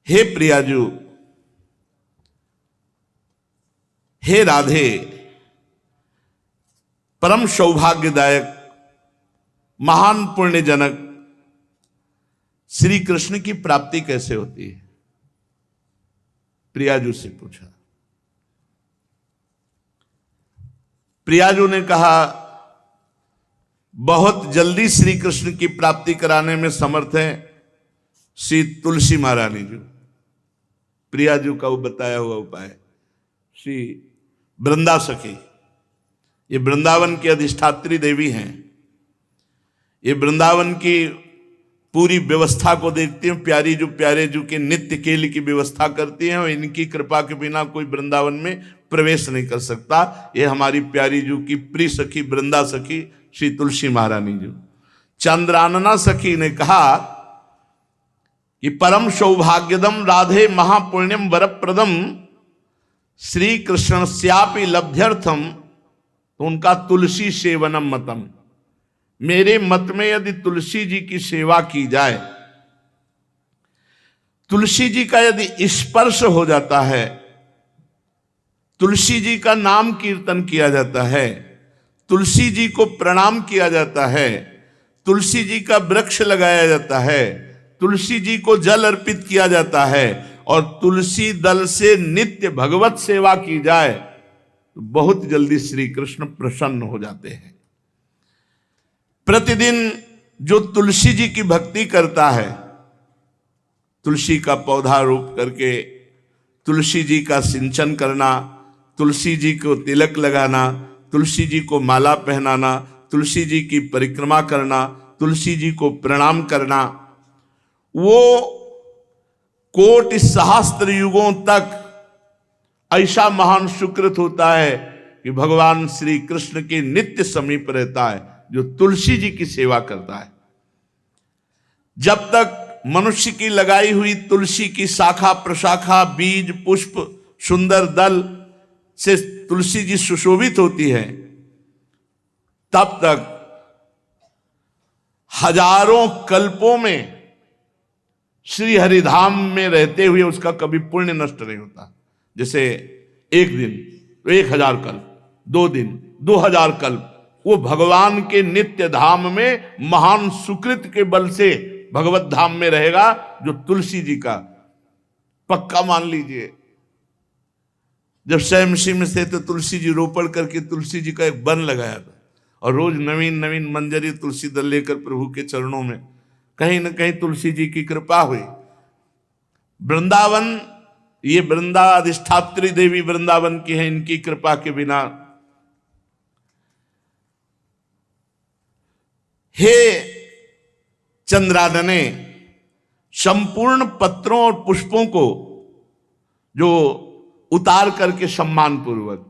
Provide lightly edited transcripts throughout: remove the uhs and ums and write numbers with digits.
हे प्रियाजू, हे राधे, परम सौभाग्यदायक महान पुण्यजनक श्री कृष्ण की प्राप्ति कैसे होती है? प्रियाजू से पूछा। प्रियाजू ने कहा, बहुत जल्दी श्री कृष्ण की प्राप्ति कराने में समर्थ हैं श्री तुलसी महारानी जी। प्रियाजू का वो बताया हुआ उपाय, श्री वृंदा सखी, ये वृंदावन की अधिष्ठात्री देवी हैं। ये वृंदावन की पूरी व्यवस्था को देखती हैं। प्यारे जू के नित्य केली की व्यवस्था करती हैं और इनकी कृपा के बिना कोई वृंदावन में प्रवेश नहीं कर सकता। ये हमारी प्यारी जू की प्रिय सखी वृंदा सखी श्री तुलसी महारानी जी। चंद्रानना सखी ने कहा कि परम सौभाग्यदम राधे महापुण्यम वरप्रदम श्री कृष्ण श्यापि लभ्यर्थम, तो उनका तुलसी सेवनम मतम, मेरे मत में यदि तुलसी जी की सेवा की जाए, तुलसी जी का यदि स्पर्श हो जाता है, तुलसी जी का नाम कीर्तन किया जाता है, तुलसी जी को प्रणाम किया जाता है, तुलसी जी का वृक्ष लगाया जाता है, तुलसी जी को जल अर्पित किया जाता है और तुलसी दल से नित्य भगवत सेवा की जाए, तो बहुत जल्दी श्री कृष्ण प्रसन्न हो जाते हैं। प्रतिदिन जो तुलसी जी की भक्ति करता है, तुलसी का पौधा रोप करके तुलसी जी का सिंचन करना, तुलसी जी को तिलक लगाना, तुलसी जी को माला पहनाना, तुलसी जी की परिक्रमा करना, तुलसी जी को प्रणाम करना, वो कोटि सहस्त्र युगों तक ऐसा महान सुकृत होता है कि भगवान श्री कृष्ण के नित्य समीप रहता है जो तुलसी जी की सेवा करता है। जब तक मनुष्य की लगाई हुई तुलसी की शाखा प्रशाखा बीज पुष्प सुंदर दल से तुलसी जी सुशोभित होती है, तब तक हजारों कल्पों में श्री हरिधाम में रहते हुए उसका कभी पुण्य नष्ट नहीं होता। जैसे एक दिन तो 1000 कल्प, 2 दिन 2000 कल्प वो भगवान के नित्य धाम में महान सुकृत के बल से भगवत धाम में रहेगा, जो तुलसी जी का पक्का मान लीजिए। जब स्वयंसी में से तो तुलसी जी रोपण करके तुलसी जी का एक वन लगाया था और रोज नवीन नवीन मंजरी तुलसी दल लेकर प्रभु के चरणों में, कहीं न कहीं तुलसी जी की कृपा हुई। वृंदावन, ये वृंदा अधिष्ठात्री देवी वृंदावन की है, इनकी कृपा के बिना। हे चंद्रानने, संपूर्ण पत्रों और पुष्पों को जो उतार करके सम्मान पूर्वक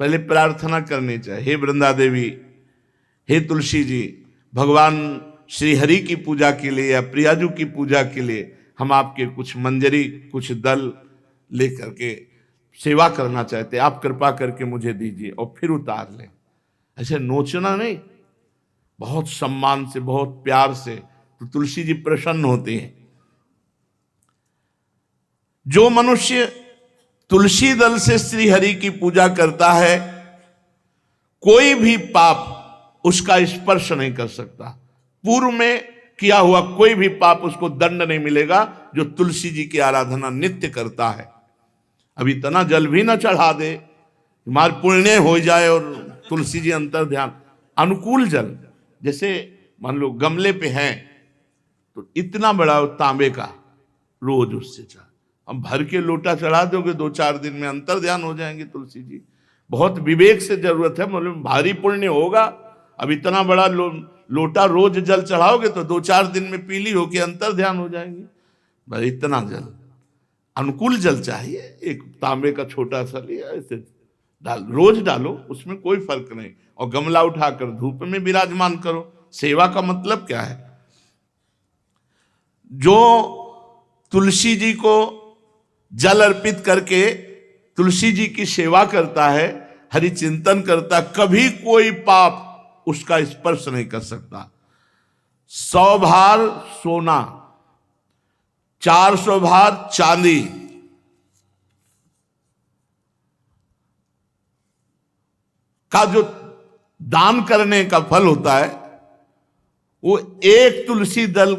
पहले प्रार्थना करनी चाहिए। हे वृंदा देवी, हे तुलसी जी, भगवान श्री हरि की पूजा के लिए या प्रियाजू की पूजा के लिए हम आपके कुछ मंजरी कुछ दल लेकर के सेवा करना चाहते हैं, आप कृपा करके मुझे दीजिए, और फिर उतार लें। ऐसे नोचना नहीं, बहुत सम्मान से बहुत प्यार से, तो तुलसी जी प्रसन्न होते हैं। जो मनुष्य तुलसी दल से श्री हरि की पूजा करता है, कोई भी पाप उसका स्पर्श नहीं कर सकता। पूर्व में किया हुआ कोई भी पाप उसको दंड नहीं मिलेगा, जो तुलसी जी की आराधना नित्य करता है। अब इतना जल भी ना चढ़ा दे, हमारे पुण्य हो जाए और तुलसी जी अंतर ध्यान। अनुकूल जल, जैसे मान लो गमले पे हैं तो इतना बड़ा तांबे का रोज उससे चढ़ा, अब भर के लोटा चढ़ा दोगे 2-4 दिन में अंतर ध्यान हो जाएंगे तुलसी जी। बहुत विवेक से जरूरत है, मतलब भारी पुण्य होगा। अब इतना बड़ा लोटा रोज जल चढ़ाओगे तो 2-4 दिन में पीली होके अंतर ध्यान हो जाएंगे। भाई इतना जल, अनुकूल जल चाहिए। एक तांबे का छोटा सा लिया, ऐसे डाल, रोज डालो, उसमें कोई फर्क नहीं। और गमला उठाकर धूप में विराजमान करो। सेवा का मतलब क्या है? जो तुलसी जी को जल अर्पित करके तुलसी जी की सेवा करता है, हरि चिंतन करता, कभी कोई पाप उसका स्पर्श नहीं कर सकता। 100 भार सोना 400 भार चांदी का जो दान करने का फल होता है, वो एक तुलसी दल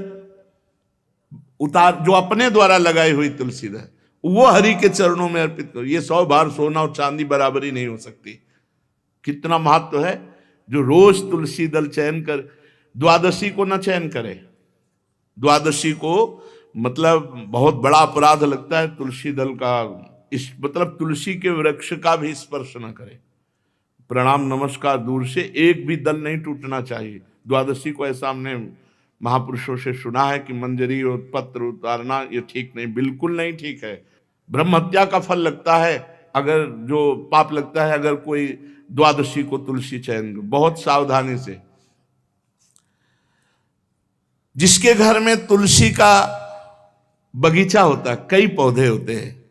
उतार, जो अपने द्वारा लगाई हुई तुलसी दल, वो हरि के चरणों में अर्पित करो। ये 100 भार सोना और चांदी बराबरी नहीं हो सकती। कितना महत्व है। जो रोज तुलसी दल चयन कर, द्वादशी को न चयन करे। द्वादशी को मतलब बहुत बड़ा अपराध लगता है तुलसी दल का, इस मतलब तुलसी के वृक्ष का भी स्पर्श न करे। प्रणाम नमस्कार दूर से, एक भी दल नहीं टूटना चाहिए। द्वादशी को ऐसा हमने महापुरुषों से सुना है कि मंजरी और पत्र उतारना ये ठीक नहीं, बिल्कुल नहीं ठीक है। ब्रह्म हत्या का फल लगता है, अगर जो पाप लगता है अगर कोई द्वादशी को तुलसी चयन, बहुत सावधानी से। जिसके घर में तुलसी का बगीचा होता है, कई पौधे होते हैं,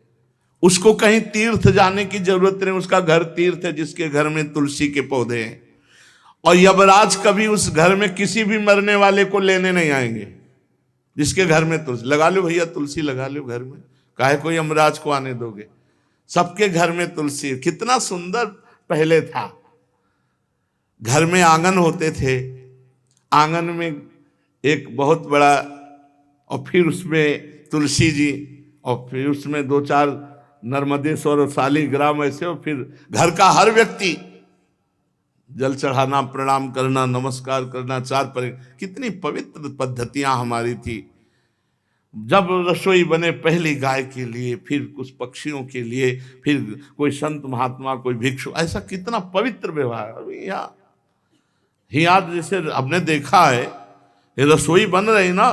उसको कहीं तीर्थ जाने की जरूरत नहीं, उसका घर तीर्थ है जिसके घर में तुलसी के पौधे हैं। और यमराज कभी उस घर में किसी भी मरने वाले को लेने नहीं आएंगे। जिसके घर में तुलसी, लगा लो भैया तुलसी लगा लो घर में, काहे कोई यमराज को आने दोगे। सबके घर में तुलसी, कितना सुंदर पहले था। घर में आंगन होते थे, आंगन में एक बहुत बड़ा, और फिर उसमें तुलसी जी, और फिर उसमें 2-4 नर्मदेश्वर और शालिग्राम ऐसे, और फिर घर का हर व्यक्ति जल चढ़ाना, प्रणाम करना, नमस्कार करना, 4 पर। कितनी पवित्र पद्धतियां हमारी थी। जब रसोई बने पहली गाय के लिए, फिर कुछ पक्षियों के लिए, फिर कोई संत महात्मा, कोई भिक्षु, ऐसा कितना पवित्र व्यवहार। अभी यहाँ जैसे हमने देखा है, ये रसोई बन रही ना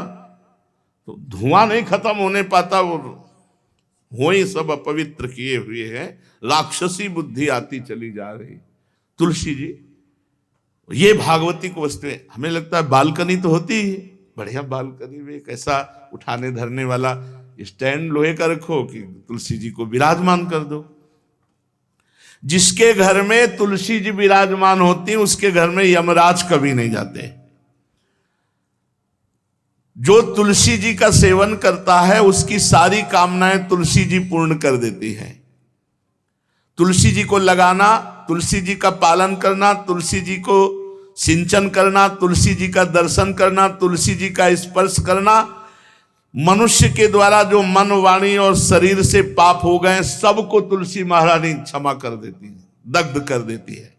तो धुआं नहीं खत्म होने पाता, वो ही सब अपवित्र किए हुए हैं। राक्षसी बुद्धि आती चली जा रही। तुलसी जी, ये भागवती को वस्तुएं, हमें लगता है बालकनी तो होती ही, बढ़िया बालकनी में एक ऐसा उठाने धरने वाला स्टैंड लोहे का रखो कि तुलसी जी को विराजमान कर दो। जिसके घर में तुलसी जी विराजमान होती, उसके घर में यमराज कभी नहीं जाते। जो तुलसी जी का सेवन करता है उसकी सारी कामनाएं तुलसी जी पूर्ण कर देती है। तुलसी जी को लगाना, तुलसी जी का पालन करना, तुलसी जी को सिंचन करना, तुलसी जी का दर्शन करना, तुलसी जी का स्पर्श करना, मनुष्य के द्वारा जो मन, वाणी और शरीर से पाप हो गए सबको तुलसी महारानी क्षमा कर देती है, दग्ध कर देती है।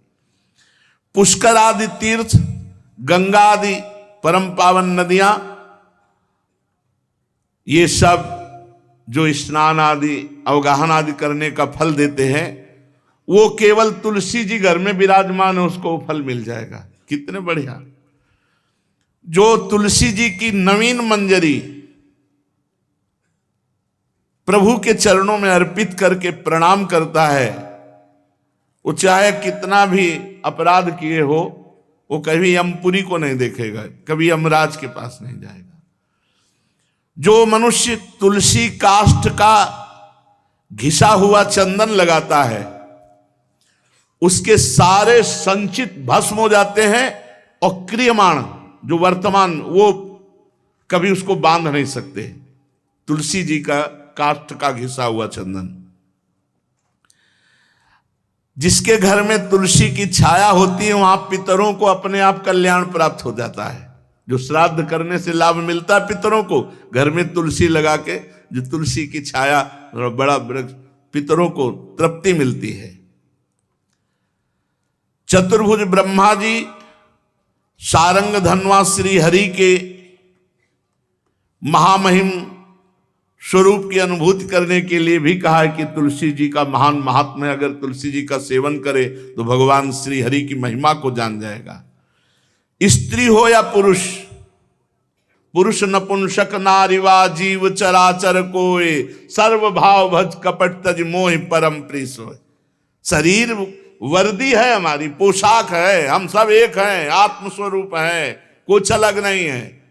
पुष्कर आदि तीर्थ, गंगा आदि परम पावन नदियां, ये सब जो स्नान आदि अवगाहन आदि करने का फल देते हैं, वो केवल तुलसी जी घर में विराजमान है उसको फल मिल जाएगा। कितने बढ़िया। जो तुलसी जी की नवीन मंजरी प्रभु के चरणों में अर्पित करके प्रणाम करता है, वो चाहे कितना भी अपराध किए हो, वो कभी यमपुरी को नहीं देखेगा, कभी यमराज के पास नहीं जाएगा। जो मनुष्य तुलसी काष्ठ का घिसा हुआ चंदन लगाता है, उसके सारे संचित भस्म हो जाते हैं, और क्रियमाण जो वर्तमान, वो कभी उसको बांध नहीं सकते। तुलसी जी का काष्ठ का घिसा हुआ चंदन। जिसके घर में तुलसी की छाया होती है, वहां पितरों को अपने आप कल्याण प्राप्त हो जाता है। जो श्राद्ध करने से लाभ मिलता है पितरों को, घर में तुलसी लगा के जो तुलसी की छाया, बड़ा वृक्ष, पितरों को तृप्ति मिलती है। चतुर्भुज ब्रह्मा जी सारंग धनवा श्री हरि के महामहिम स्वरूप की अनुभूति करने के लिए भी कहा है कि तुलसी जी का महान महात्म्य, अगर तुलसी जी का सेवन करे तो भगवान श्री हरि की महिमा को जान जाएगा। स्त्री हो या पुरुष, पुरुष नपुंसक नारीवा जीव चराचर कोय, सर्व भाव भज कपट तज मोहि परम प्रिय सोय। शरीर वर्दी है, हमारी पोशाक है, हम सब एक हैं, आत्मस्वरूप है, कुछ अलग नहीं है।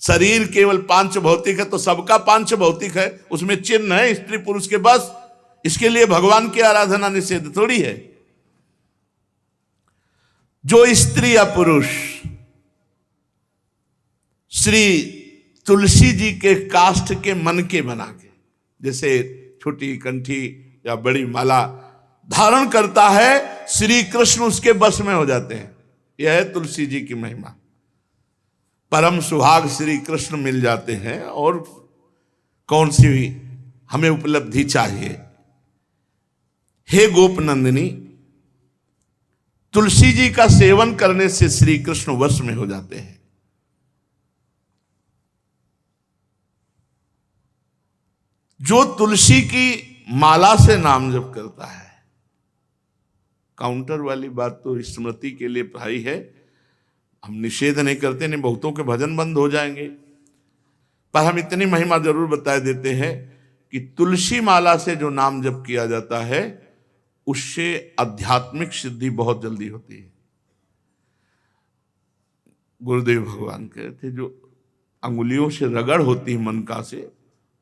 शरीर केवल पांच भौतिक है तो सबका पांच भौतिक है, उसमें चिन्ह है स्त्री पुरुष के, बस इसके लिए भगवान की आराधना निषेध थोड़ी है। जो स्त्री या पुरुष श्री तुलसी जी के काष्ठ के मन के बना के, जैसे छोटी कंठी या बड़ी माला धारण करता है, श्री कृष्ण उसके बस में हो जाते हैं। यह है तुलसी जी की महिमा। परम सुहाग श्री कृष्ण मिल जाते हैं, और कौन सी भी हमें उपलब्धि चाहिए। हे गोप नंदिनी, तुलसी जी का सेवन करने से श्री कृष्ण वश में हो जाते हैं। जो तुलसी की माला से नाम जप करता है, काउंटर वाली बात तो स्मृति के लिए भाई है, हम निषेध नहीं करते, नहीं बहुतों के भजन बंद हो जाएंगे, पर हम इतनी महिमा जरूर बता देते हैं कि तुलसी माला से जो नाम जप किया जाता है उससे आध्यात्मिक सिद्धि बहुत जल्दी होती है। गुरुदेव भगवान कहते थे, जो अंगुलियों से रगड़ होती है मन का से,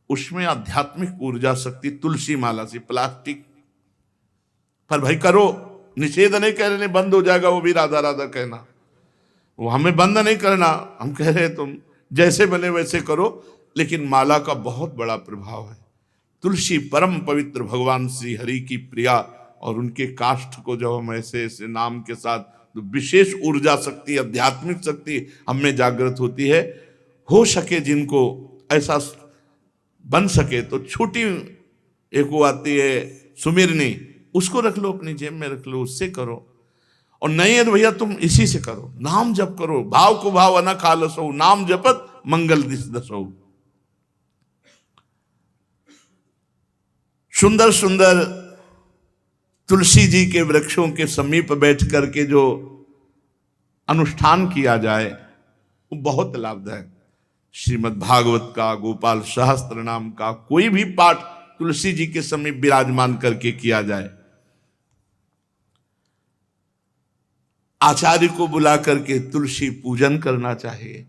उसमें आध्यात्मिक ऊर्जा शक्ति तुलसी माला से। प्लास्टिक पर भाई करो, निषेध नहीं कह रहे, नहीं बंद हो जाएगा वो भी राधा राधा कहना, वो हमें बंद नहीं करना। हम कह रहे तुम जैसे बने वैसे करो, लेकिन माला का बहुत बड़ा प्रभाव है। तुलसी परम पवित्र भगवान श्री हरि की प्रिया, और उनके काष्ठ को जब हम ऐसे ऐसे नाम के साथ, तो विशेष ऊर्जा शक्ति, आध्यात्मिक शक्ति हम में जागृत होती है। हो सके जिनको ऐसा बन सके तो छोटी एक वो आती है सुमिरनी, उसको रख लो, अपनी जेब में रख लो, उससे करो। और नहीं है तो भैया तुम इसी से करो, नाम जप करो, भाव को भाव अना खालसो, नाम जपत मंगल दिस दसो। सुंदर सुंदर तुलसी जी के वृक्षों के समीप बैठ करके जो अनुष्ठान किया जाए वो बहुत लाभदायक। श्रीमद् भागवत का, गोपाल सहस्त्र नाम का कोई भी पाठ तुलसी जी के समीप विराजमान करके किया जाए, आचार्य को बुला करके तुलसी पूजन करना चाहिए,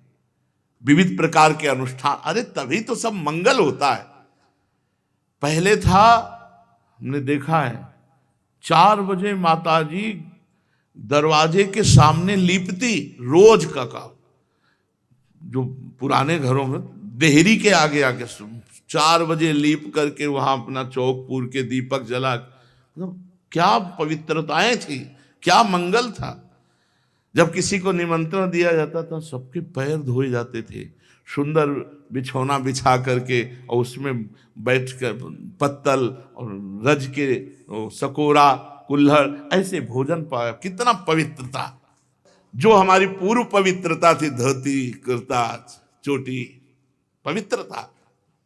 विविध प्रकार के अनुष्ठान, अरे तभी तो सब मंगल होता है। पहले था, हमने देखा है, 4 बजे माताजी दरवाजे के सामने लीपती, रोज का काम। जो पुराने घरों में देहरी के आगे आके 4 बजे लीप करके वहां अपना चौक पूर के दीपक जला, मतलब क्या पवित्रताएं थी, क्या मंगल था। जब किसी को निमंत्रण दिया जाता था सबके पैर धोए जाते थे, सुंदर बिछौना बिछा करके, और उसमें बैठ कर पत्तल और रज के सकोरा कुल्हड़ ऐसे भोजन पाया। कितना पवित्रता, जो हमारी पूर्व पवित्रता थी, धोती कुर्ता चोटी, पवित्रता।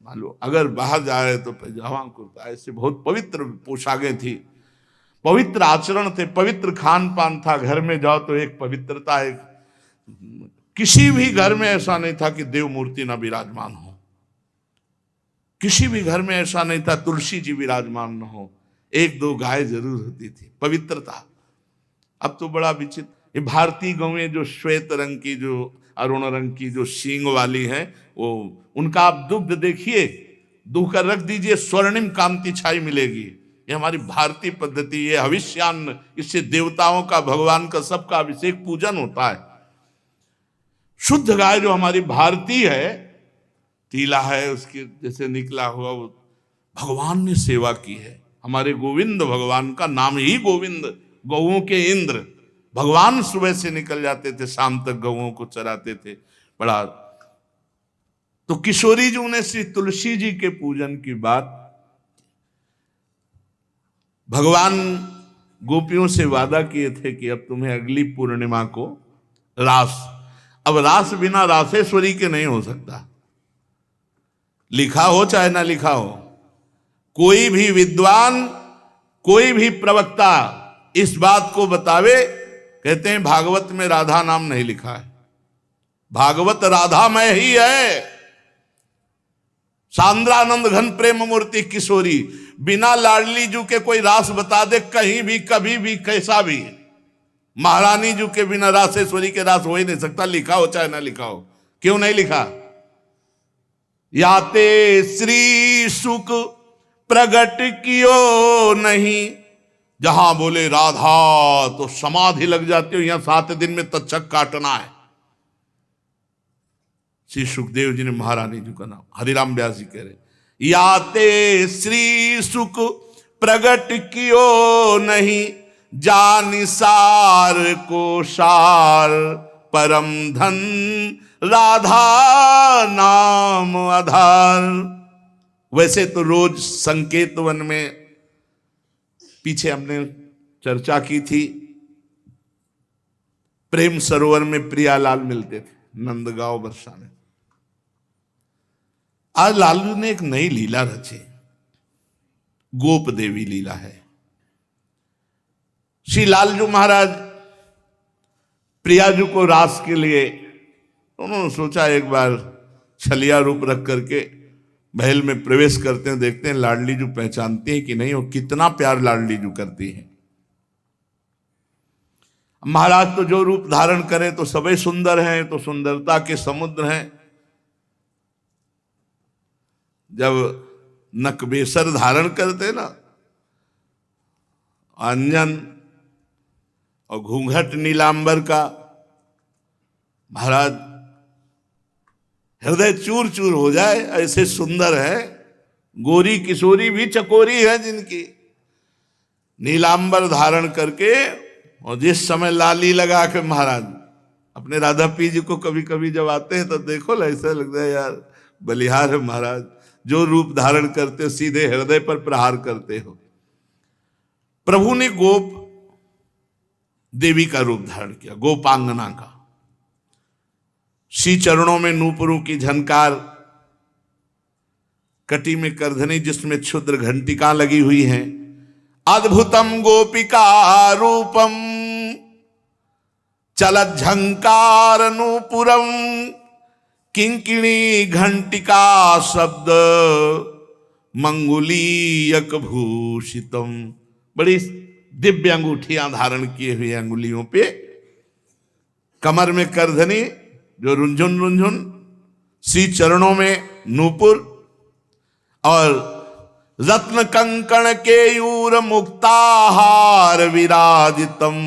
मान लो अगर बाहर जा रहे तो पैजामा कुर्ता, ऐसे बहुत पवित्र पोशाकें थी, पवित्र आचरण थे, पवित्र खान पान था। घर में जाओ तो एक पवित्रता है। किसी भी घर में ऐसा नहीं था कि देव मूर्ति ना विराजमान हो, किसी भी घर में ऐसा नहीं था तुलसी जी विराजमान न हो, 1-2 गाय जरूर होती थी, पवित्रता। अब तो बड़ा विचित्र, ये भारतीय गौएं जो श्वेत रंग की, जो अरुण रंग की, जो सींग वाली हैं, वो उनका आप दुग्ध देखिए, दूह कर रख दीजिए, स्वर्णिम कांति छाई मिलेगी। ये हमारी भारतीय पद्धति, ये हविष्यान्न, इससे देवताओं का, भगवान का, सबका अभिषेक पूजन होता है। शुद्ध गाय जो हमारी भारतीय है, तीला है उसके जैसे निकला हुआ, वो भगवान ने सेवा की है। हमारे गोविंद भगवान का नाम ही गोविंद, गौओं के इंद्र। भगवान सुबह से निकल जाते थे, शाम तक गौओं को चराते थे। बड़ा तो किशोरी जी ने श्री तुलसी जी के पूजन की बात, भगवान गोपियों से वादा किए थे कि अब तुम्हें अगली पूर्णिमा को रास, अब रास बिना रासेश्वरी के नहीं हो सकता, लिखा हो चाहे ना लिखा हो। कोई भी विद्वान, कोई भी प्रवक्ता इस बात को बतावे, कहते हैं भागवत में राधा नाम नहीं लिखा है, भागवत राधामय ही है। सांद्रानंद घन प्रेम मूर्ति किशोरी, बिना लाडली जू के कोई रास बता दे कहीं भी, कभी भी, कैसा भी, महारानी जू के बिना रासेश्वरी के रास हो ही नहीं सकता, लिखा हो चाहे ना लिखा हो। क्यों नहीं लिखा? याते श्री सुख प्रगट कियो नहीं, जहां बोले राधा तो समाधि लग जाती हो। यहां 7 दिन में तक्षक काटना है, श्री सुखदेव जी ने महारानी जी का नाम, हरिराम व्यास जी कह रहे, याते श्री सुख प्रगट कियो नहीं, जानि सार को सार परम धन, राधा नाम आधार। वैसे तो रोज संकेत वन में पीछे हमने चर्चा की थी, प्रेम सरोवर में प्रियालाल मिलते थे नंदगांव बरसाने। आज लालू ने एक नई लीला रची, गोप देवी लीला है। श्री लालजू महाराज प्रियाजू को रास के लिए उन्होंने सोचा एक बार छलिया रूप रख करके महल में प्रवेश करते हैं, देखते हैं लाडली जू पहचानती है कि नहीं, और कितना प्यार लाडली जू करती है। महाराज तो जो रूप धारण करें तो सभी सुंदर हैं, तो सुंदरता के समुद्र हैं। जब नकबेसर धारण करते ना, अंजन और घूंघट नीलांबर का, महाराज हृदय चूर चूर हो जाए, ऐसे सुंदर है। गोरी किशोरी भी चकोरी है जिनकी, नीलांबर धारण करके, और जिस समय लाली लगा के महाराज अपने राधा पी जी को कभी कभी जब आते हैं तो देखो ऐसा लगता है यार बलिहार है महाराज, जो रूप धारण करते हो सीधे हृदय पर प्रहार करते हो। प्रभु ने गोप देवी का रूप धारण किया, गोपांगना का। श्री चरणों में नूपुरों की झनकार, कटी में करधनी जिसमें क्षुद्र घंटिका लगी हुई हैं। अद्भुतम गोपिका रूपम चलत झंकार नूपुरम, किंकिणी घंटिका शब्द मंगुलीयक भूषितम। बड़ी दिव्य अंगूठियां धारण किए हुए अंगुलियों पे, कमर में करधनी जो रुंझुन रुंझुन, श्री चरणों में नूपुर, और रत्न कंकण केयूर मुक्ताहार विराजितम।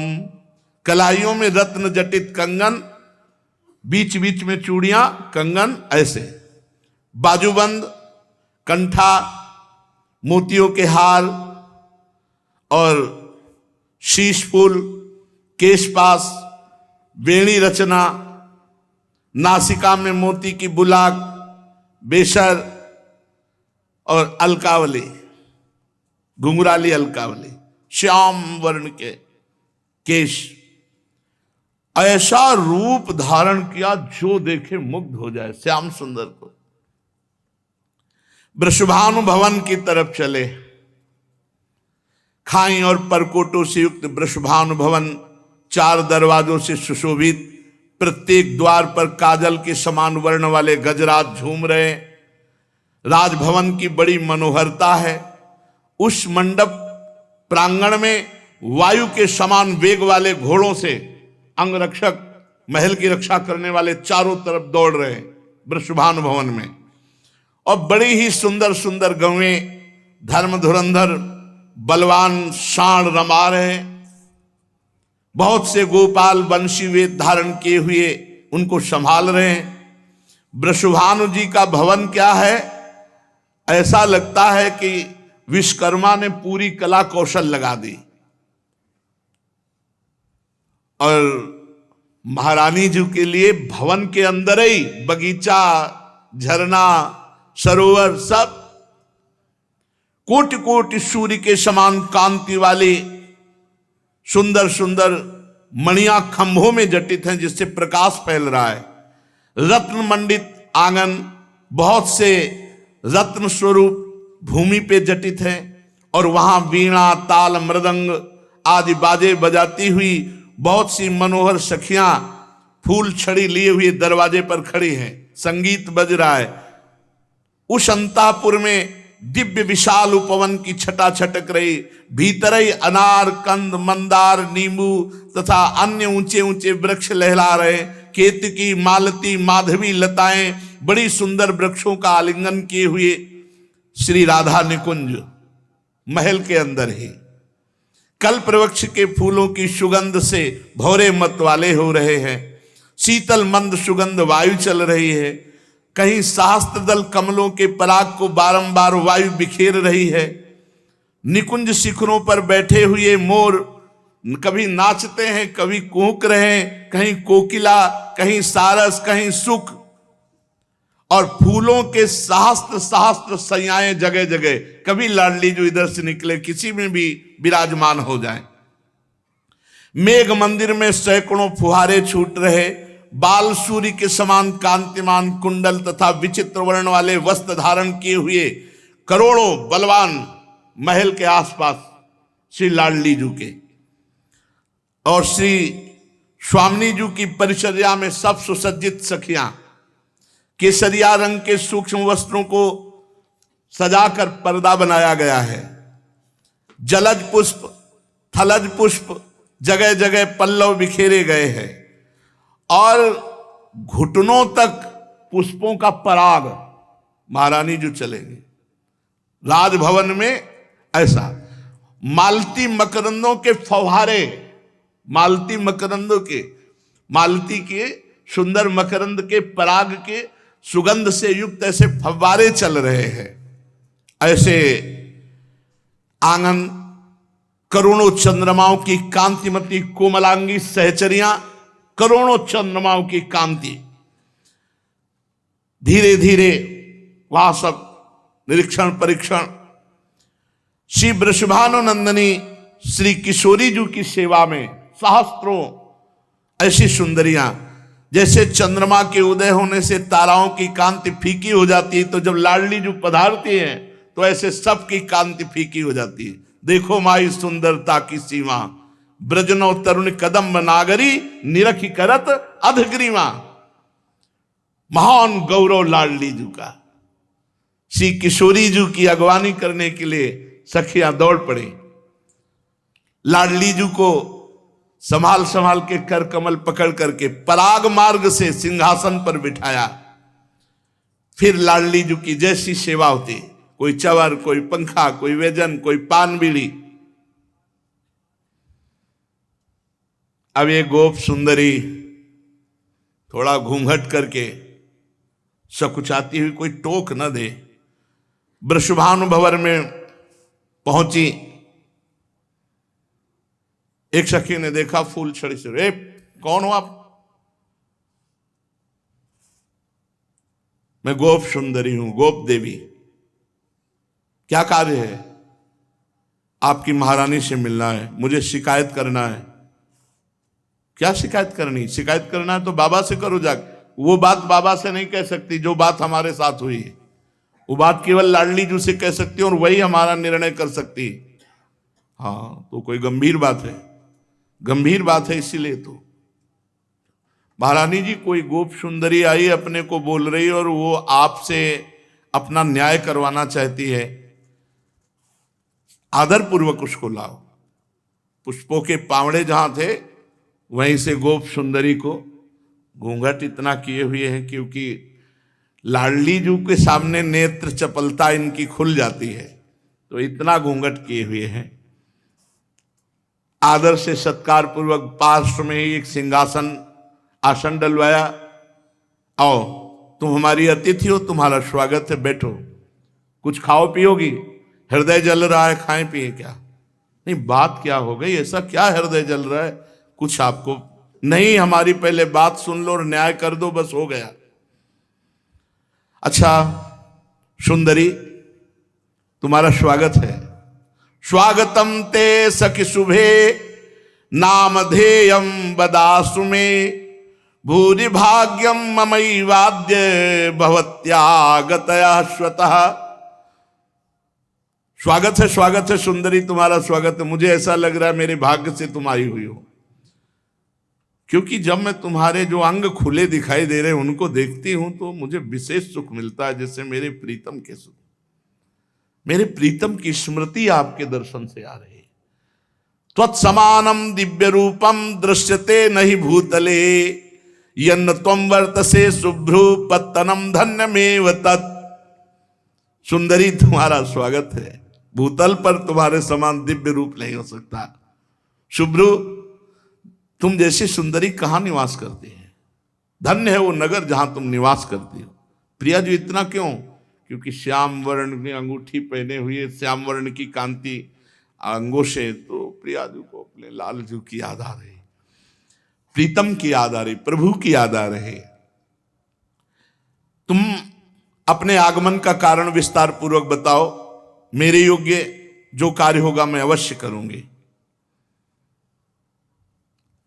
कलाइयों में रत्न जटित कंगन, बीच बीच में चूड़ियां कंगन ऐसे, बाजूबंद, कंठा, मोतियों के हार और शीश फूल, केशपास, वेणी रचना, नासिका में मोती की बुलाक, बेशर और अलकावली, घुंघराली अलकावली, श्याम वर्ण के केश। ऐसा रूप धारण किया जो देखे मुग्ध हो जाए श्याम सुंदर को। वृषभानु भवन की तरफ चले। खाई और परकोटों से युक्त वृषभानु भवन 4 दरवाजों से सुशोभित, प्रत्येक द्वार पर काजल के समान वर्ण वाले गजराज झूम रहे। राजभवन की बड़ी मनोहरता है। उस मंडप प्रांगण में वायु के समान वेग वाले घोड़ों से अंगरक्षक महल की रक्षा करने वाले चारों तरफ दौड़ रहे हैं वृषभानु भवन में। और बड़ी ही सुंदर सुंदर गौएं, धर्म धुरंधर बलवान साण रमा रहे। बहुत से गोपाल बंशी वेद धारण किए हुए उनको संभाल रहे हैं। वृषभानु जी का भवन क्या है, ऐसा लगता है कि विश्वकर्मा ने पूरी कला कौशल लगा दी। और महारानी जी के लिए भवन के अंदर ही बगीचा, झरना, सरोवर, सब कोटि कोटि सूर्य के समान कांति वाली सुंदर सुंदर मणियां खंभों में जटित हैं, जिससे प्रकाश फैल रहा है। रत्न मंडित आंगन, बहुत से रत्न स्वरूप भूमि पे जटित हैं, और वहां वीणा, ताल, मृदंग आदि बाजे बजाती हुई बहुत सी मनोहर सखियां फूल छड़ी लिए हुए दरवाजे पर खड़ी हैं, संगीत बज रहा है। उस अंतापुर में दिव्य विशाल उपवन की छटा छटक रही। भीतर ही अनार, कंद, मंदार, नींबू तथा अन्य ऊंचे ऊंचे वृक्ष लहला रहे। केतकी, मालती, माधवी लताएं बड़ी सुंदर वृक्षों का आलिंगन किए हुए श्री राधा निकुंज महल के अंदर ही कल्प वृक्ष के फूलों की सुगंध से भौरे मत वाले हो रहे हैं। शीतल मंद सुगंध वायु चल रही है। कहीं सहस्त्र दल कमलों के पराग को बारंबार वायु बिखेर रही है। निकुंज शिखरों पर बैठे हुए मोर कभी नाचते हैं, कभी कूक रहे हैं, कहीं कोकिला, कहीं सारस, कहीं सुख, और फूलों के सहस्त्र सहस्त्र सैयाएं जगह जगह, कभी लाडली जो इधर से निकले किसी में भी विराजमान हो जाए। मेघ मंदिर में सैकड़ों फुहारे छूट रहे, बाल सूर्य के समान कांतिमान कुंडल तथा विचित्र वर्ण वाले वस्त्र धारण किए हुए करोड़ों बलवान महल के आसपास श्री लाडली जू के और श्री स्वामिनी जू की परिचर्या में सब सुसज्जित सखियां केसरिया रंग के सूक्ष्म वस्त्रों को सजाकर पर्दा बनाया गया है। जलज पुष्प, थलज पुष्प, जगह जगह पल्लव बिखेरे गए हैं और घुटनों तक पुष्पों का पराग महारानी जो चलेंगे राजभवन में। ऐसा मालती मकरंदों के फव्वारे, मालती मकरंदों के, मालती के सुंदर मकरंद के पराग के सुगंध से युक्त ऐसे फव्वारे चल रहे हैं। ऐसे आंगन करोड़ों चंद्रमाओं की कांतिमती कोमलांगी सहचरियां, करोड़ों चंद्रमाओं की कांति, धीरे धीरे वहां सब निरीक्षण परीक्षण। श्री वृषभानुनंदनी श्री किशोरी जी की सेवा में सहस्त्रों ऐसी सुंदरियां, जैसे चंद्रमा के उदय होने से ताराओं की कांति फीकी हो जाती है, तो जब लाडली जो पधारती है तो ऐसे सबकी कांति फीकी हो जाती है। देखो माई सुंदरता की सीमा, ब्रजनो तरुण कदम्ब नागरी, निरखी करत अधग्रीवा। महान गौरव लाडली जू का। श्री किशोरी जू की अगवानी करने के लिए सखियां दौड़ पड़ी। लाडली जू को संभाल संभाल के कर कमल पकड़ करके पराग मार्ग से सिंहासन पर बिठाया। फिर लाडली जू की जैसी सेवा होती, कोई चवर, कोई पंखा, कोई व्यजन, कोई पान बीड़ी। अब ये गोप सुंदरी थोड़ा घूंघट करके सकुचाती हुई कोई टोक न दे, वृषभानु भवन में पहुंची। एक सखी ने देखा फूल छड़ी से, रे कौन हो आप? मैं गोप सुंदरी हूं, गोप देवी। क्या कार्य है? आपकी महारानी से मिलना है, मुझे शिकायत करना है। क्या शिकायत करनी? शिकायत करना है तो बाबा से करो जाकर। वो बात बाबा से नहीं कह सकती जो बात हमारे साथ हुई है, वो बात केवल लाडली जू से कह सकती है और वही हमारा निर्णय कर सकती है। हाँ, तो कोई गंभीर बात है, गंभीर बात है। इसीलिए तो महारानी जी, कोई गोप सुंदरी आई अपने को बोल रही और वो आपसे अपना न्याय करवाना चाहती है, आदर पूर्वक उसको लाओ। पुष्पों के पावड़े जहां थे वहीं से गोप सुंदरी को घूंघट इतना किए हुए हैं, क्योंकि लाडली जू के सामने नेत्र चपलता इनकी खुल जाती है, तो इतना घूंघट किए हुए हैं। आदर से सत्कार पूर्वक पार्श्व में ही एक सिंहासन आसन डलवाया। आओ, तुम हमारी अतिथि हो, तुम्हारा स्वागत है, बैठो। कुछ खाओ पियोगी? हृदय जल रहा है, खाएं पिए क्या? नहीं, बात क्या हो गई? ऐसा क्या हृदय जल रहा है? कुछ आपको नहीं, हमारी पहले बात सुन लो और न्याय कर दो, बस हो गया। अच्छा सुंदरी, तुम्हारा स्वागत है। स्वागतम ते सखि शुभे नामधेयम बदासु में, भूरि भाग्यम ममई वाद्य भवत्यागतया स्वतः। स्वागत है, स्वागत है सुंदरी, तुम्हारा स्वागत है। मुझे ऐसा लग रहा है मेरे भाग्य से तुम आई हुई हो, क्योंकि जब मैं तुम्हारे जो अंग खुले दिखाई दे रहे हैं उनको देखती हूं तो मुझे विशेष सुख मिलता है, जैसे मेरे प्रीतम के सुख, मेरे प्रीतम की स्मृति आपके दर्शन से आ रही है। त्वत्समानम दिव्य रूपम दृश्यते नहीं भूतले, यन्न त्वं वर्तसे शुभ्रू पत्तनम धन्यमेव तत्। सुंदरी, तुम्हारा स्वागत है। भूतल पर तुम्हारे समान दिव्य रूप नहीं हो सकता। शुभ्रू, तुम जैसी सुंदरी कहां निवास करती है? धन्य है वो नगर जहां तुम निवास करती हो। प्रिया जी इतना क्यों? क्योंकि श्याम वर्ण की अंगूठी पहने हुए, श्याम वर्ण की कांति अंगों से, तो प्रिया जी को अपने लाल जी की याद आ रही, प्रीतम की याद आ रही, प्रभु की याद आ रही। तुम अपने आगमन का कारण विस्तार पूर्वक बताओ, मेरे योग्य जो कार्य होगा मैं अवश्य करूंगी।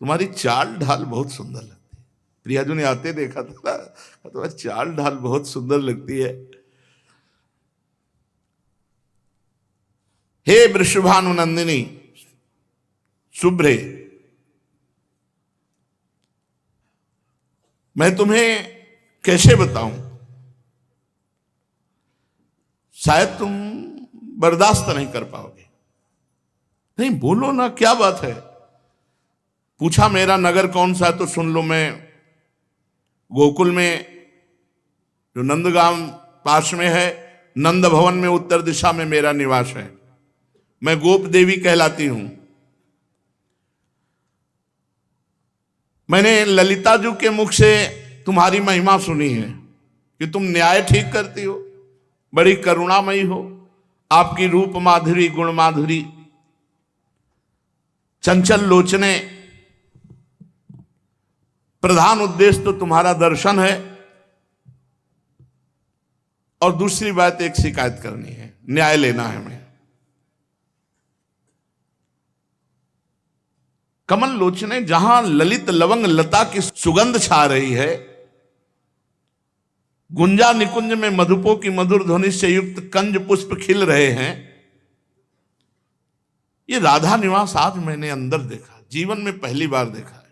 तुम्हारी चाल ढाल बहुत सुंदर लगती है। प्रियाजू ने आते देखा था, तुम्हारी चाल ढाल बहुत सुंदर लगती है। हे वृषभानुनंदिनी शुभ्रे, मैं तुम्हें कैसे बताऊं, शायद तुम बर्दाश्त नहीं कर पाओगे। नहीं बोलो ना, क्या बात है? पूछा मेरा नगर कौन सा है, तो सुन लो, मैं गोकुल में जो नंदगांव पास में है, नंद भवन में उत्तर दिशा में मेरा निवास है। मैं गोप देवी कहलाती हूं। मैंने ललिता जी के मुख से तुम्हारी महिमा सुनी है कि तुम न्याय ठीक करती हो, बड़ी करुणामयी हो, आपकी रूप माधुरी, गुण माधुरी, चंचल लोचने, प्रधान उद्देश्य तो तुम्हारा दर्शन है। और दूसरी बात, एक शिकायत करनी है, न्याय लेना है हमें। कमल लोचने, जहां ललित लवंग लता की सुगंध छा रही है, गुंजा निकुंज में मधुपो की मधुर ध्वनि से युक्त कंज पुष्प खिल रहे हैं, ये राधा निवास आज मैंने अंदर देखा, जीवन में पहली बार देखा है।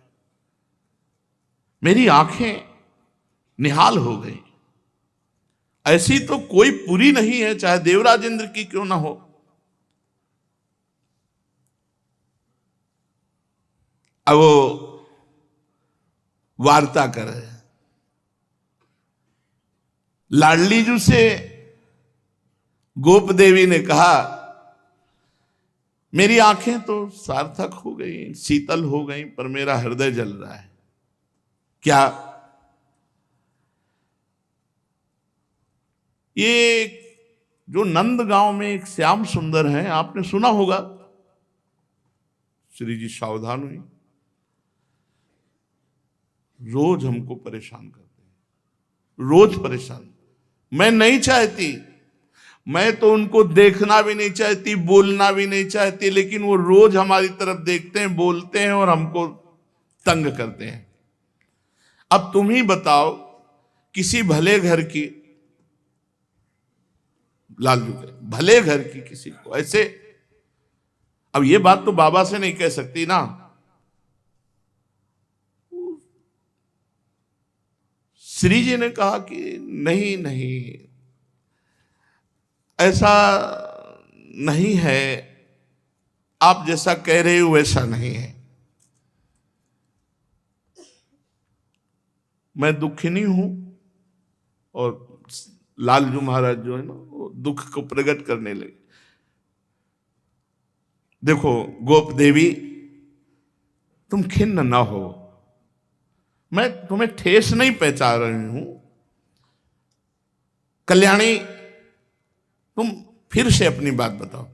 मेरी आंखें निहाल हो गई। ऐसी तो कोई पुरी नहीं है, चाहे देवराज इंद्र की क्यों ना हो। अब वो वार्ता कर रहे हैं। लाडली जी से गोप देवी ने कहा, मेरी आंखें तो सार्थक हो गई, शीतल हो गई, पर मेरा हृदय जल रहा है। क्या? ये जो नंदगांव में एक श्याम सुंदर है, आपने सुना होगा, श्री जी सावधान हुई, रोज हमको परेशान करते हैं, रोज परेशान। मैं नहीं चाहती, मैं तो उनको देखना भी नहीं चाहती, बोलना भी नहीं चाहती, लेकिन वो रोज हमारी तरफ देखते हैं, बोलते हैं और हमको तंग करते हैं। अब तुम ही बताओ, किसी भले घर की, लालू के भले घर की किसी को ऐसे, अब ये बात तो बाबा से नहीं कह सकती ना। श्री जी ने कहा कि नहीं नहीं, ऐसा नहीं है, आप जैसा कह रहे हो वैसा नहीं है। मैं दुखिनी हूं, और लालजू महाराज जो है ना, वो दुख को प्रकट करने लगे। देखो गोप देवी, तुम खिन्न ना हो, मैं तुम्हें ठेस नहीं पहुंचा रही हूं। कल्याणी, तुम फिर से अपनी बात बताओ।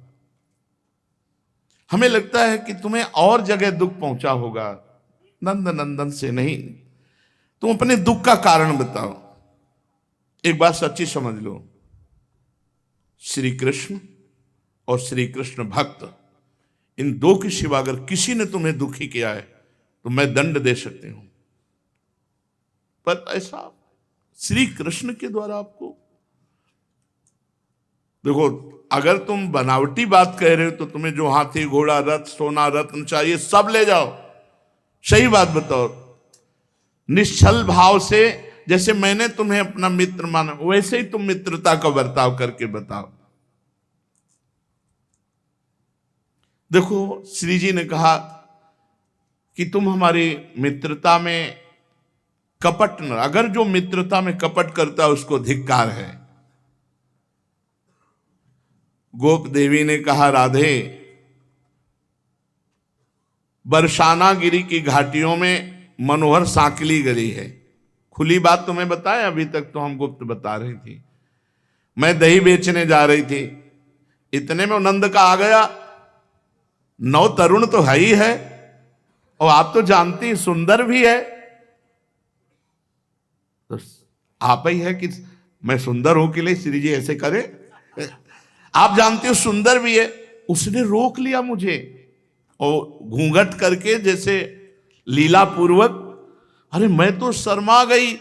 हमें लगता है कि तुम्हें और जगह दुख पहुंचा होगा, नंद नंदन से नहीं। तुम अपने दुख का कारण बताओ। एक बात सच्ची समझ लो, श्री कृष्ण और श्री कृष्ण भक्त, इन दो के सिवा अगर किसी ने तुम्हें दुखी किया है तो मैं दंड दे सकती हूं, पर ऐसा श्री कृष्ण के द्वारा आपको। देखो, अगर तुम बनावटी बात कह रहे हो तो तुम्हें जो हाथी घोड़ा रथ सोना रत्न चाहिए सब ले जाओ। सही बात बताओ, निश्चल भाव से, जैसे मैंने तुम्हें अपना मित्र माना, वैसे ही तुम मित्रता का बर्ताव करके बताओ। देखो, श्री जी ने कहा कि तुम हमारी मित्रता में कपट न, अगर जो मित्रता में कपट करता है उसको धिक्कार है। गोप देवी ने कहा, राधे, बरसाना गिरी की घाटियों में मनोहर सांकली गली है, खुली बात तुम्हें बताएं, अभी तक तो हम गुप्त बता रही थी। मैं दही बेचने जा रही थी, इतने में नंद का आ गया। नौ तरुण तो है ही है, और आप तो जानती हैं सुंदर भी है। तो आप ही है कि मैं सुंदर हूं के लिए श्री जी ऐसे करे? आप जानते हो सुंदर भी है। उसने रोक लिया मुझे और घूंघट करके जैसे लीला पूर्वक। अरे मैं तो शर्मा गई।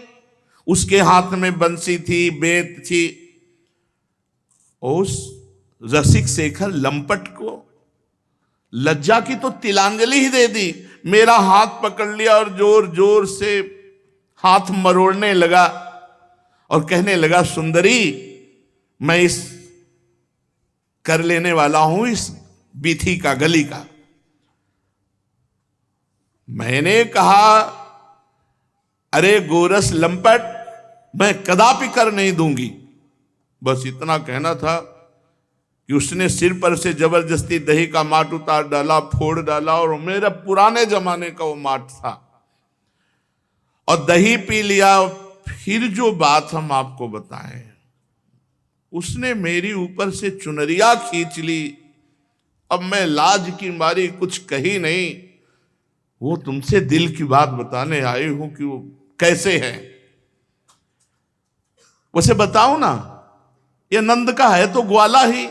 उसके हाथ में बंसी थी, बेत थी। उस रसिक शेखर लंपट को लज्जा की तो तिलांजलि ही दे दी। मेरा हाथ पकड़ लिया और जोर जोर से हाथ मरोड़ने लगा और कहने लगा, सुंदरी, मैं इस कर लेने वाला हूं इस बीथी का, गली का। मैंने कहा, अरे गोरस लंपट, मैं कदापि कर नहीं दूंगी। बस इतना कहना था कि उसने सिर पर से जबरदस्ती दही का माट उतार डाला, फोड़ डाला, और मेरा पुराने जमाने का वो माट था, और दही पी लिया। फिर जो बात हम आपको बताएं, उसने मेरी ऊपर से चुनरिया खींच ली। अब मैं लाज की मारी कुछ कही नहीं। वो तुमसे दिल की बात बताने आई हूं कि वो कैसे है। उसे बताऊं ना, ये नंद का है तो ग्वाला ही।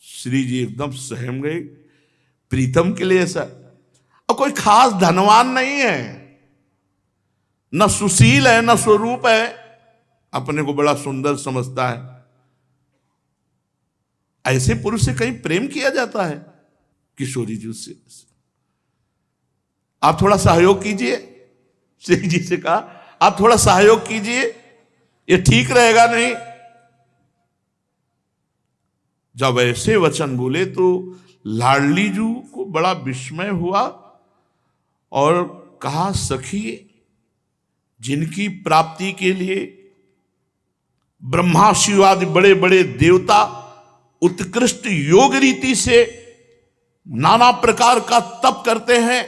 श्री जी एकदम सहम गए। प्रीतम के लिए ऐसा, और कोई खास धनवान नहीं है, न सुशील है, न स्वरूप है, अपने को बड़ा सुंदर समझता है। ऐसे पुरुष से कहीं प्रेम किया जाता है? किशोरी जी उससे, आप थोड़ा सहयोग कीजिए। श्री जी से कहा, आप थोड़ा सहयोग कीजिए, ये ठीक रहेगा नहीं। जब ऐसे वचन बोले तो लाडली जी को बड़ा विस्मय हुआ और कहा, सखी, जिनकी प्राप्ति के लिए ब्रह्मा शिव आदि बड़े बड़े देवता उत्कृष्ट योग रीति से नाना प्रकार का तप करते हैं,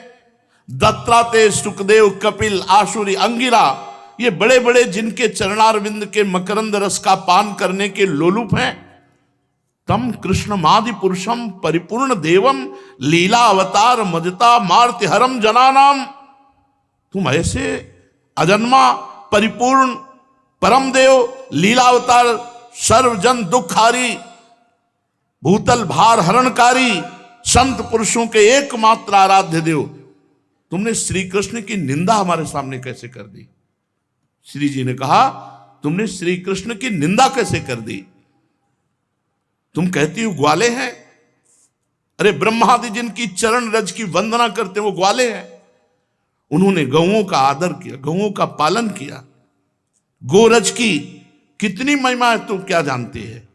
दत्तात्रेय, सुखदेव, कपिल, आशुरी, अंगिरा, ये बड़े बड़े जिनके चरणारविंद के मकरंद रस का पान करने के लोलुप हैं, तम कृष्णमादि पुरुषम परिपूर्ण देवम लीला अवतार मजता मार्ति हरम जनानाम। तुम ऐसे अजन्मा परिपूर्ण परम देव, लीला अवतार, सर्वजन दुखारी, भूतल भार हरणकारी, संत पुरुषों के एकमात्र आराध्य देव, तुमने श्री कृष्ण की निंदा हमारे सामने कैसे कर दी? श्री जी ने कहा, तुमने श्री कृष्ण की निंदा कैसे कर दी? तुम कहती हो ग्वाले हैं। अरे ब्रह्मादि जिनकी चरण रज की वंदना करते वो ग्वाले हैं। उन्होंने गौओं का आदर किया, गौओं का पालन किया। गोरज की कितनी महिमा है तुम क्या जानते हैं?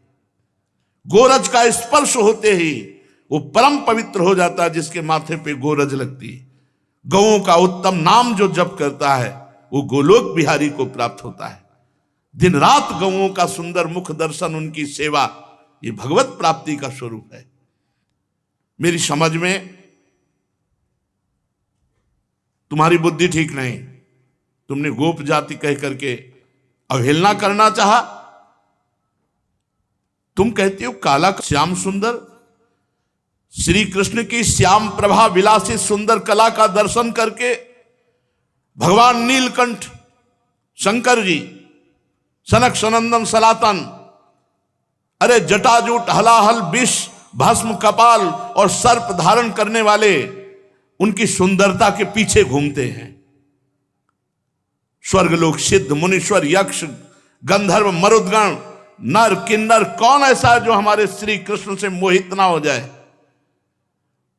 गोरज का स्पर्श होते ही वो परम पवित्र हो जाता है, जिसके माथे पे गोरज लगती है। गौओं का उत्तम नाम जो जप करता है वो गोलोक बिहारी को प्राप्त होता है। दिन रात गौओं का सुंदर मुख दर्शन, उनकी सेवा, ये भगवत प्राप्ति का स्वरूप है। मेरी समझ में तुम्हारी बुद्धि ठीक नहीं। तुमने गोप जाति कह करके अवहेलना करना चाहा। तुम कहती हो काला श्याम सुंदर, श्री कृष्ण की श्याम प्रभा विलासी सुंदर कला का दर्शन करके भगवान नीलकंठ, शंकर जी, सनक सनंदन सनातन, अरे जटाजूट, हलाहल, विष, भस्म, कपाल और सर्प धारण करने वाले उनकी सुंदरता के पीछे घूमते हैं। स्वर्गलोक, सिद्ध, मुनीश्वर, यक्ष, गंधर्व, मरुदगण, नर, किन्नर, कौन ऐसा है जो हमारे श्री कृष्ण से मोहित ना हो जाए?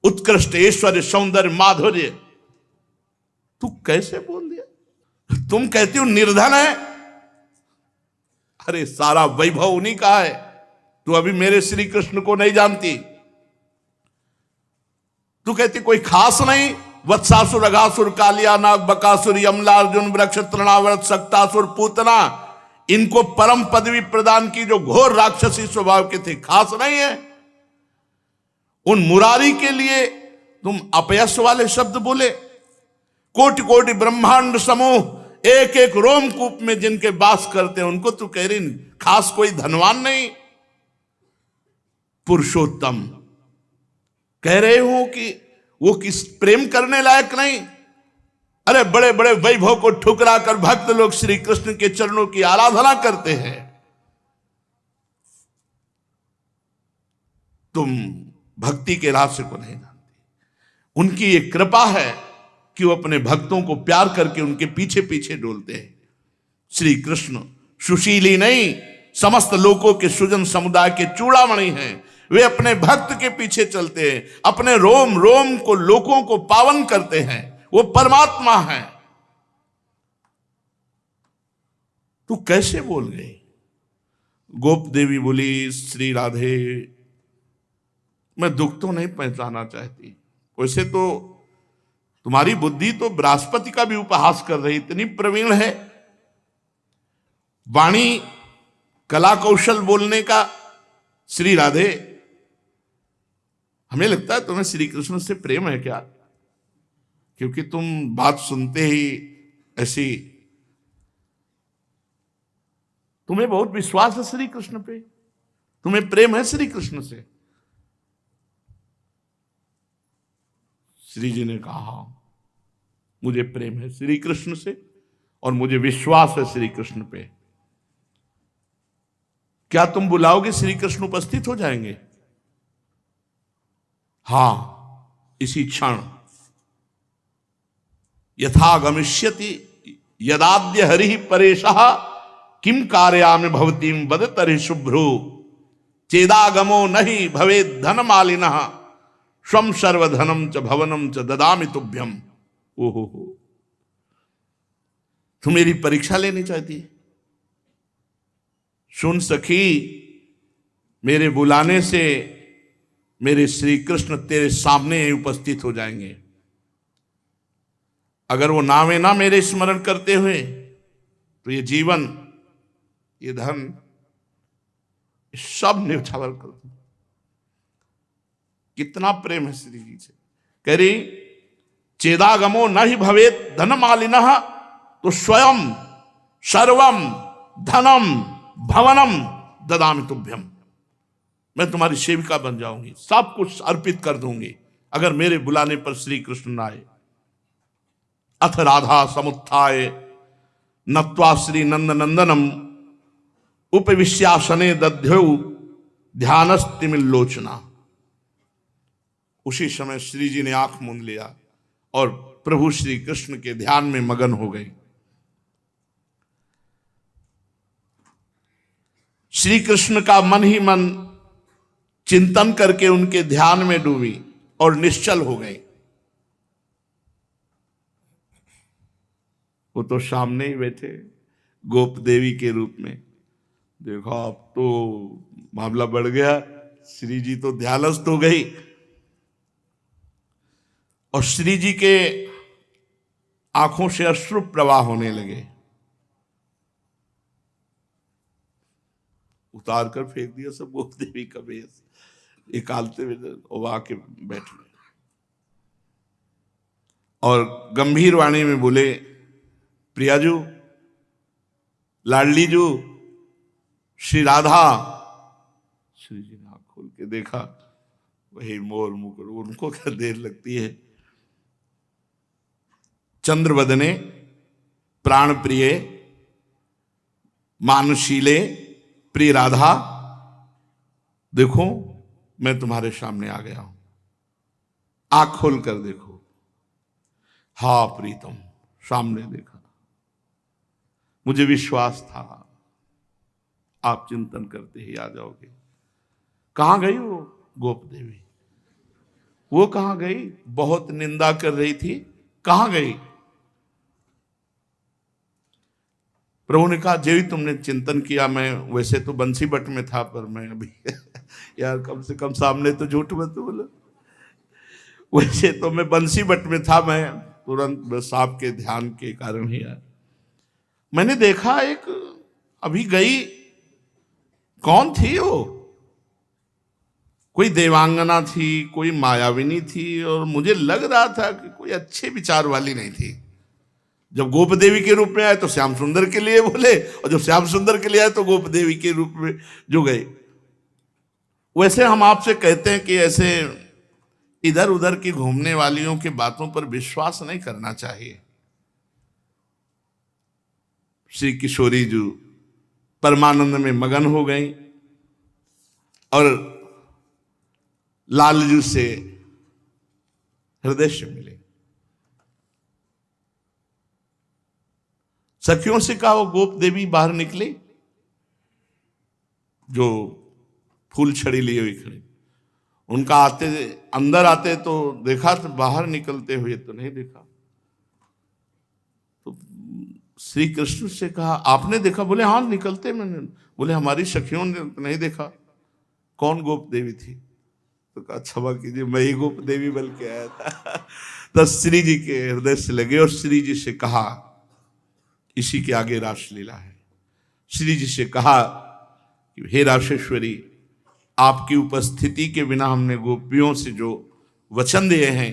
उत्कृष्ट ऐश्वर्य, सौंदर्य, माधुर्य, तू कैसे बोल दिया? तुम कहती हो निर्धन है। अरे सारा वैभव उन्हीं का है। तू अभी मेरे श्री कृष्ण को नहीं जानती। तू कहती कोई खास नहीं। वत्सासुर, अघासुर, कालिया नाग, बकासुर, यमला, अर्जुन, वृक्ष, तृणाव्रत, सक्तासुर, पूतना, इनको परम पदवी प्रदान की जो घोर राक्षसी स्वभाव के थे, खास नहीं है। उन मुरारी के लिए तुम अपयश वाले शब्द बोले। कोटि कोटि ब्रह्मांड समूह एक एक रोमकूप में जिनके वास करते हैं उनको तू कह रही खास कोई धनवान नहीं, पुरुषोत्तम कह रहे हो कि वो किस प्रेम करने लायक नहीं। अरे बड़े बड़े वैभव को ठुकरा कर भक्त लोग श्री कृष्ण के चरणों की आराधना करते हैं, तुम भक्ति के रास्ते को नहीं जानते। उनकी एक कृपा है कि वो अपने भक्तों को प्यार करके उनके पीछे पीछे डोलते हैं। श्री कृष्ण सुशीली नहीं, समस्त लोगों के सुजन समुदाय के चूड़ामणि हैं। वे अपने भक्त के पीछे चलते हैं, अपने रोम रोम को लोगों को पावन करते हैं। वो परमात्मा है। तू कैसे बोल गई? गोप देवी बोली, श्री राधे मैं दुख तो नहीं पहचाना चाहती, वैसे तो तुम्हारी बुद्धि तो बृहस्पति का भी उपहास कर रही, इतनी प्रवीण है, वाणी कला कौशल बोलने का। श्री राधे हमें लगता है तुम्हें श्री कृष्ण से प्रेम है क्या? क्योंकि तुम बात सुनते ही ऐसी, तुम्हें बहुत विश्वास है श्री कृष्ण पे, तुम्हें प्रेम है श्री कृष्ण से। श्री जी ने कहा मुझे प्रेम है श्री कृष्ण से और मुझे विश्वास है श्री कृष्ण पे। क्या तुम बुलाओगे श्री कृष्ण उपस्थित हो जाएंगे? हां, इसी क्षण। यथा गमिष्यति यदाद्य हरि परेशः किम कार्यामि भवतीम वदतरि शुभ्रो चेदागमो नहीं भवे धनमालिनः स्वम सर्वधनम च भवनम च ददामि तुभ्यम। ओहो, तू मेरी परीक्षा लेनी चाहती? सुन सखी, मेरे बुलाने से मेरे श्री कृष्ण तेरे सामने उपस्थित हो जाएंगे। अगर वो नावे ना मेरे स्मरण करते हुए तो ये जीवन, ये धन सब न्यौछावर कर दूं। कितना प्रेम है श्री जी से। कह रही चेदागमो न ही भवेत धनमालिनः, तो स्वयं सर्वम धनम भवनम ददामि तुभ्यम। मैं तुम्हारी सेविका बन जाऊंगी, सब कुछ अर्पित कर दूंगी अगर मेरे बुलाने पर श्री कृष्ण न आए। अथ राधा समुत्थाय नत्वा श्री नंद नंदनम उपविश्यासने दध्यौ ध्यानस्तिमिल्लोचना। उसी समय श्री जी ने आंख मूंद लिया और प्रभु श्री कृष्ण के ध्यान में मगन हो गई। श्री कृष्ण का मन ही मन चिंतन करके उनके ध्यान में डूबी और निश्चल हो गई। वो तो सामने ही बैठे गोप देवी के रूप में। देखो अब तो मामला बढ़ गया, श्री जी तो ध्यानस्थ हो गई और श्री जी के आंखों से अश्रु प्रवाह होने लगे। उतार कर फेंक दिया सब गोप देवी का वेश, निकालते हुए वो आके बैठ गए और गंभीर वाणी में बोले, प्रियाजू, लाडलीजू, श्री राधा। श्री जी ने आंख खोल के देखा, वही मोर मुकुट, उनको क्या देर लगती है। चंद्रवदने, प्राण प्रिय, मानुशीले, प्रिय राधा, देखो मैं तुम्हारे सामने आ गया हूं, आंख खोल कर देखो। हा प्रीतम, सामने देखा, मुझे विश्वास था आप चिंतन करते ही आ जाओगे। कहां गई वो गोप देवी? वो कहां गई? बहुत निंदा कर रही थी, कहां गई? प्रभु ने कहा, जेवी तुमने चिंतन किया, मैं वैसे तो बंसी बट में था, पर मैं अभी यार कम से कम सामने तो झूठ मत बोलो। वैसे तो मैं बंसी बट में था, मैं तुरंत बस आपके ध्यान के कारण ही आया। मैंने देखा एक अभी गई, कौन थी वो? कोई देवांगना थी, कोई मायाविनी थी, और मुझे लग रहा था कि कोई अच्छे विचार वाली नहीं थी। जब गोप देवी के रूप में आए तो श्याम सुंदर के लिए बोले, और जब श्याम सुंदर के लिए आए तो गोप देवी के रूप में जो गए। वैसे हम आपसे कहते हैं कि ऐसे इधर उधर की घूमने वालियों की बातों पर विश्वास नहीं करना चाहिए। श्री किशोरी जी परमानंद में मगन हो गई और लालजू से हृदय से मिले। सखियों से कहा वो गोप देवी बाहर निकली जो फूल छड़ी लिए हुई खड़ी। उनका आते अंदर आते तो देखा, तो बाहर निकलते हुए तो नहीं देखा। तो श्री कृष्ण से कहा आपने देखा? बोले हाँ निकलते मैंने। बोले हमारी सखियों ने नहीं देखा। कौन गोप देवी थी? तो कहा क्षमा कीजिए मैं ही गोप देवी बन के आया था। तो श्री जी के हृदय से लगे और श्री जी से कहा, इसी के आगे रासलीला है। श्री जी से कहा कि हे रासेश्वरी, आपकी उपस्थिति के बिना हमने गोपियों से जो वचन दिए हैं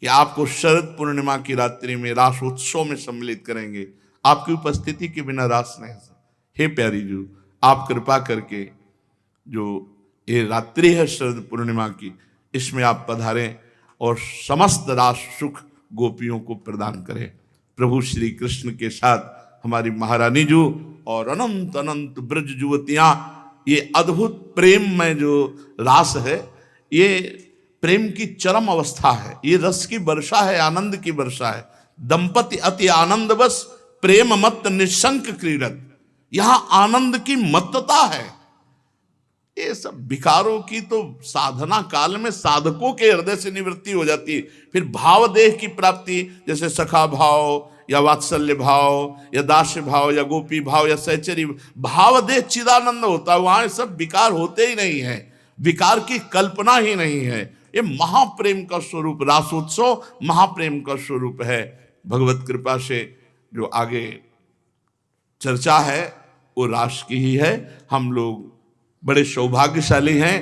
कि आपको शरद पूर्णिमा की रात्रि में रास उत्सव में सम्मिलित करेंगे, आपकी उपस्थिति के बिना रास नहीं हो सकता। हे प्यारी जी, आप कृपा करके जो ये रात्रि है शरद पूर्णिमा की, इसमें आप पधारें और समस्त रास सुख गोपियों को प्रदान करें। प्रभु श्री कृष्ण के साथ हमारी महारानी जी और अनंत अनंत ब्रज युवतियां, ये अद्भुत प्रेम में जो रास है, ये प्रेम की चरम अवस्था है। ये रस की वर्षा है, आनंद की वर्षा है। दंपति अति आनंद बस प्रेम मत निशंक क्रीडत। यहां आनंद की मत्तता है। ये सब विकारों की तो साधना काल में साधकों के हृदय से निवृत्ति हो जाती है। फिर भाव देह की प्राप्ति, जैसे सखा भाव या वात्सल्य भाव या दास्य भाव या गोपी भाव या सहचरी भाव देह चिदानंद होता है। वहां सब विकार होते ही नहीं है, विकार की कल्पना ही नहीं है। ये महाप्रेम का स्वरूप, रासोत्सव महाप्रेम का स्वरूप है। भगवत कृपा से जो आगे चर्चा है वो रास की ही है। हम लोग बड़े सौभाग्यशाली हैं